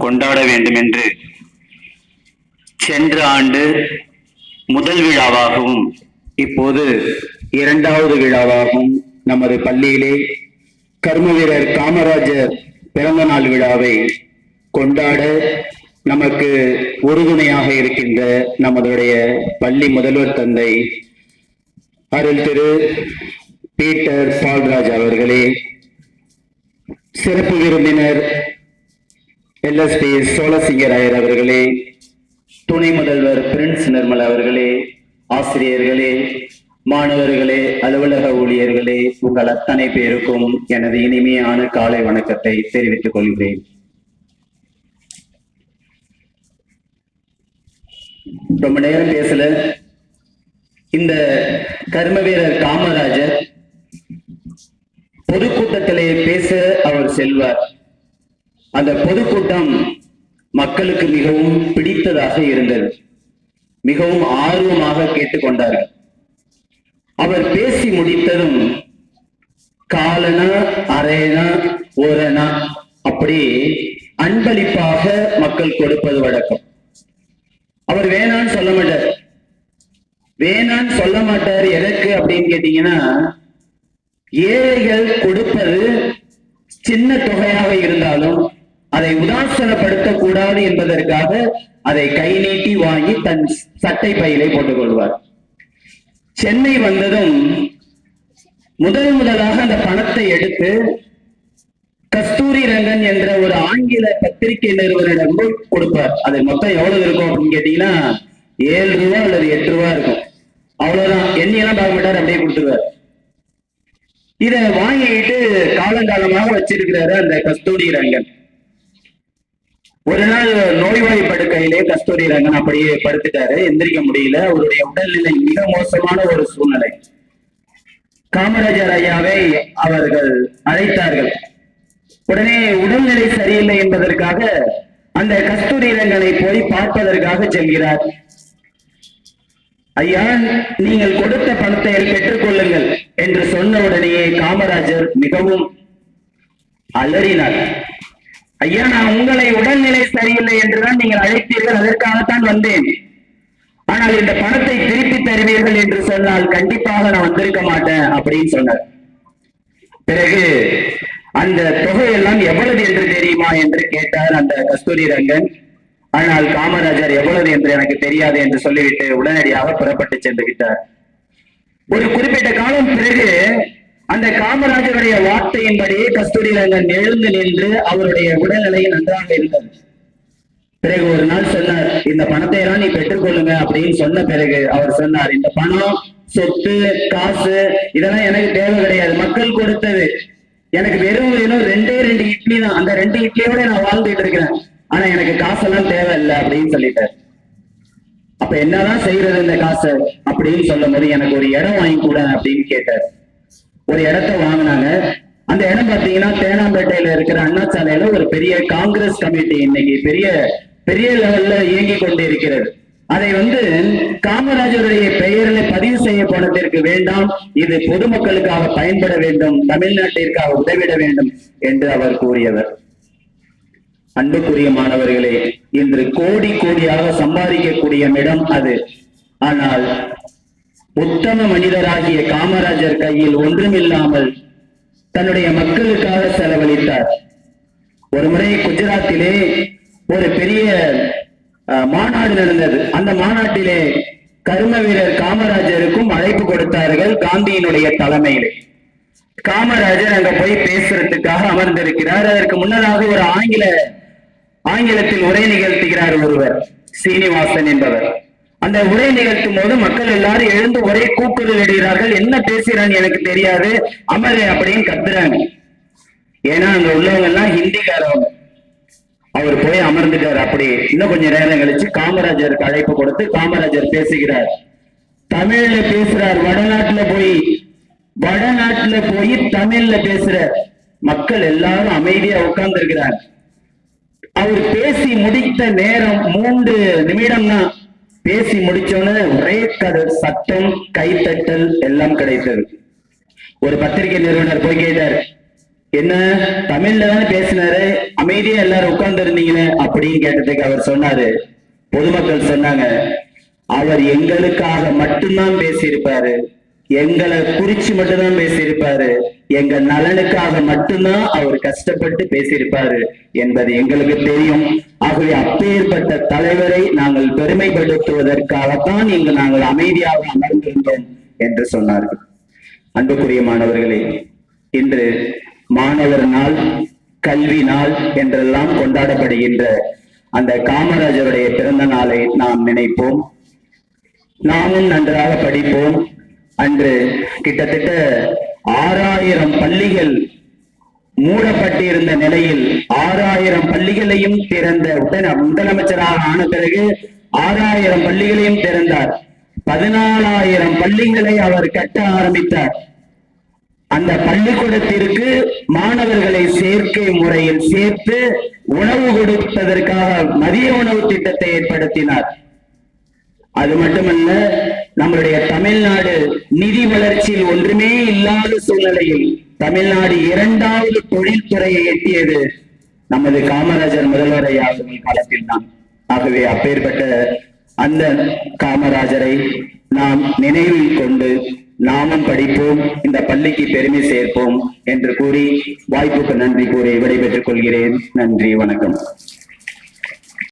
கொண்டாட வேண்டும் என்று சென்ற ஆண்டு முதல் விழாவாகவும் இப்போது இரண்டாவது விழாவாகவும் நமது பள்ளியிலே கர்ம வீரர் காமராஜர் பிறந்த நாள் விழாவை கொண்டாட நமக்கு உறுதுணையாக இருக்கின்ற நமதுடைய பள்ளி முதல்வர் தந்தை அருள் திரு பீட்டர் பால்ராஜ் அவர்களே, சிறப்பு விருந்தினர் LSP சோழசிங்கராயர் அவர்களே, துணை முதல்வர் பிரின்ஸ் நிர்மல் அவர்களே, ஆசிரியர்களே, மாணவர்களே, அலுவலக ஊழியர்களே, உங்கள் அத்தனை பேருக்கும் எனது இனிமையான காலை வணக்கத்தை தெரிவித்துக் கொள்கிறேன். ரொம்ப நேரம் பேசல. இந்த கர்ம வீரர் காமராஜர் பொதுக்கூட்டத்திலே பேச அவர் செல்வார். அந்த பொதுக்கூட்டம் மக்களுக்கு மிகவும் பிடித்ததாக இருந்தது. மிகவும் ஆர்வமாக கேட்டுக்கொண்டார்கள். அவர் பேசி முடித்ததும் காலனா அரையனா ஓரணா அப்படி அன்பளிப்பாக மக்கள் கொடுப்பது வழக்கம். அவர் வேணான்னு சொல்ல மாட்டார். வேணான்னு சொல்ல மாட்டார். எதற்கு அப்படின்னு கேட்டீங்கன்னா, ஏழைகள் கொடுப்பது சின்ன தொகையாக இருந்தாலும் அதை உதாசனப்படுத்த கூடாது என்பதற்காக அதை கை நீட்டி வாங்கி தன் சட்டை பையிலே போட்டுக் கொள்வார். சென்னை வந்ததும் முதலாக அந்த பணத்தை எடுத்து கஸ்தூரி ரங்கன் என்ற ஒரு ஆங்கில பத்திரிகை நிறுவனரிடம் கொடுப்பார். அது மொத்தம் எவ்வளவு இருக்கும் அப்படின்னு கேட்டீங்கன்னா 7 ரூபா அல்லது 8 ரூபா இருக்கும். அவ்வளவுதான். எண்ணியெல்லாம் பார்க்க மாட்டார், அப்படியே கொடுத்துருவார். இத வாங்கிட்டு காலங்காலமாக வச்சிருக்கிறாரு அந்த கஸ்தூரி ரங்கன். ஒரு நாள் நோய்வாய் படுக்கையிலே கஸ்தூரி ரங்கன் அப்படியே படுத்துட்டாரு. எந்திரிக்க முடியல. அவருடைய உடல்நிலை மிக மோசமான ஒரு சூழ்நிலை. காமராஜர் ஐயாவை அவர்கள் அழைத்தார்கள். உடனே உடல்நிலை சரியில்லை என்பதற்காக அந்த கஸ்தூரி ரங்கனை போய் பார்ப்பதற்காக செல்கிறார். ஐயா, நீங்கள் கொடுத்த பணத்தை பெற்றுக் கொள்ளுங்கள் என்று சொன்ன உடனேயே காமராஜர் மிகவும் அலறினார். ஐயா, நான் உங்களை உடல்நிலை சரியில்லை என்றுதான் நீங்கள் அழைத்தீர்கள், அதற்காகத்தான் வந்தேன். ஆனால் இந்த பணத்தை திருப்பி தருவீர்கள் என்று சொன்னால் கண்டிப்பாக நான் வந்திருக்க மாட்டேன் அப்படின்னு சொன்னார். பிறகு அந்த தொகையெல்லாம் எவ்வளவு என்று தெரியுமா என்று கேட்டார் அந்த கஸ்தூரி ரங்கன். ஆனால் காமராஜர் எவ்வளவு என்று எனக்கு தெரியாது என்று சொல்லிவிட்டு உடனடியாக புறப்பட்டு சென்று விட்டார். ஒரு குறிப்பிட்ட காலம் பிறகு அந்த காமராஜருடைய வார்த்தையின்படியே கஸ்தூரி ரங்கன் எழுந்து நின்று அவருடைய உடல்நிலை நன்றாக இருந்தது. பிறகு ஒரு நாள் சொன்னார், இந்த பணத்தை எல்லாம் நீ பெற்றுக்கொள்ளுங்க அப்படின்னு சொன்ன பிறகு அவர் சொன்னார், இந்த பணம், சொத்து, காசு இதெல்லாம் எனக்கு தேவை கிடையாது. மக்கள் கொடுத்தது. எனக்கு வெறும் 2 இட்லி தான். அந்த 2 இட்லியோட நான் வாழ்ந்துட்டு இருக்கிறேன். ஆனா எனக்கு காசெல்லாம் தேவையில்லை அப்படின்னு சொல்லிட்டார். அப்ப என்னதான் செய்யறது இந்த காசை அப்படின்னு சொல்லும் போது, எனக்கு ஒரு இடம் வாங்கி கூட அப்படின்னு கேட்டார். ஒரு இடத்த வாங்கினாங்க. அந்த இடம் பாத்தீங்கன்னா தேனாம்பேட்டையில இருக்கிற அண்ணா சாலையில ஒரு பெரிய காங்கிரஸ் கமிட்டி இன்னைக்கு பெரிய லெவல்ல இயங்கி கொண்டு இருக்கிறது. அதை காமராஜருடைய பெயரில் பதிவு செய்ய போனதற்கு வேண்டாம், இது பொதுமக்களுக்காக பயன்பட வேண்டும், தமிழ்நாட்டிற்காக உதவிட வேண்டும் என்று அவர் கூறியவர். அன்புக்குரிய மாணவர்களே, இன்று கோடி கோடியாக சம்பாதிக்கக்கூடிய இடம் அது. ஆனால் உத்தம மனிதராகிய காமராஜர் கையில் ஒன்றுமில்லாமல் தன்னுடைய மக்களுக்காக செலவழித்தார். ஒரு முறை குஜராத்திலே ஒரு பெரிய மாநாடு நடந்தது. அந்த மாநாட்டிலே கர்ம வீரர் காமராஜருக்கும் அழைப்பு கொடுத்தார்கள் காந்தியினுடைய தலைமையிலே. காமராஜர் அங்க போய் பேசுறதுக்காக அமர்ந்திருக்கிறார். அதற்கு முன்னதாக ஒரு ஆங்கிலத்தில் உரை நிகழ்த்துகிறார் ஒருவர், சீனிவாசன் என்பவர். அந்த உரை நிகழ்த்தும் போது மக்கள் எல்லாரும் எழுந்து ஒரே கூக்குரல் இடுகிறார்கள். என்ன பேசுறான்னு எனக்கு தெரியாது, அமரு அப்படின்னு கத்துறாங்க. ஏன்னா அங்க உள்ளவங்க எல்லாம் ஹிந்திக்காரவங்க. அவர் போய் அமர்ந்துட்டார். அப்படி இன்னும் கொஞ்சம் நேரம் கழிச்சு காமராஜருக்கு அழைப்பு கொடுத்து காமராஜர் பேசுகிறார். தமிழ்ல பேசுறார். வடநாட்டுல போய் தமிழ்ல பேசுற. மக்கள் எல்லாரும் அமைதியா உட்கார்ந்து இருக்கிறார். அவர் பேசி முடித்த நேரம் 3 நிமிடம் தான். பேசி முடிச்சோன்னு ஒரே சத்தம், கைத்தட்டல் எல்லாம் கிடைத்தது. ஒரு பத்திரிகை நிறுவனர் போய் கேட்டார், என்ன தமிழ்ல தானே பேசினாரு, அமைதியா எல்லாரும் உட்கார்ந்து இருந்தீங்களே அப்படின்னு கேட்டதுக்கு அவர் சொன்னாரு, பொதுமக்கள் சொன்னாங்க, அவர் எங்களுக்காக மட்டும்தான் பேசியிருப்பாரு, எங்களை குறிச்சு மட்டும்தான் பேசியிருப்பாரு, எங்க நலனுக்காக மட்டும்தான் அவர் கஷ்டப்பட்டு பேசியிருப்பாரு என்பது எங்களுக்கு தெரியும். ஆகவே அப்பேற்பட்ட தலைவரை நாங்கள் பெருமைப்படுத்துவதற்காகத்தான் இங்கு நாங்கள் அமைதியாக அமர்ந்திருந்தோம் என்று சொன்னார்கள். அன்புக்குரிய மாணவர்களே, இன்று மாணவர் நாள், கல்வி நாள் என்றெல்லாம் கொண்டாடப்படுகின்ற அந்த காமராஜருடைய பிறந்த நாளை நாம் நினைப்போம். நாமும் நன்றாக படிப்போம். அன்று கிட்டத்தட்ட 6000 பள்ளிகள் மூடப்பட்டிருந்த நிலையில் 6000 பள்ளிகளையும் திறந்த முதலமைச்சராக ஆன பிறகு 6000 பள்ளிகளையும் திறந்தார். 14,000 பள்ளிகளை அவர் கட்ட ஆரம்பித்தார். அந்த பள்ளிக்கூடத்திற்கு மாணவர்களை சேர்க்கை முறையில் சேர்த்து உணவு கொடுப்பதற்காக மதிய உணவு திட்டத்தை ஏற்படுத்தினார். அது மட்டுமல்ல, நம்மளுடைய தமிழ்நாடு நிதி வளர்ச்சியில் ஒன்றுமே இல்லாத சூழ்நிலையில் தமிழ்நாடு 2வது தொழில்துறையை எட்டியது நமது காமராஜர் முதல்வர் ஐயா அவர்கள் காலத்தில் தான். ஆகவே அப்பேற்பட்ட அந்த காமராஜரை நாம் நினைவில் கொண்டு நாமும் படிப்போம், இந்த பள்ளிக்கு பெருமை சேர்ப்போம் என்று கூறி வாய்ப்புக்கு நன்றி கூறி விடைபெற்றுக் கொள்கிறேன். நன்றி, வணக்கம்.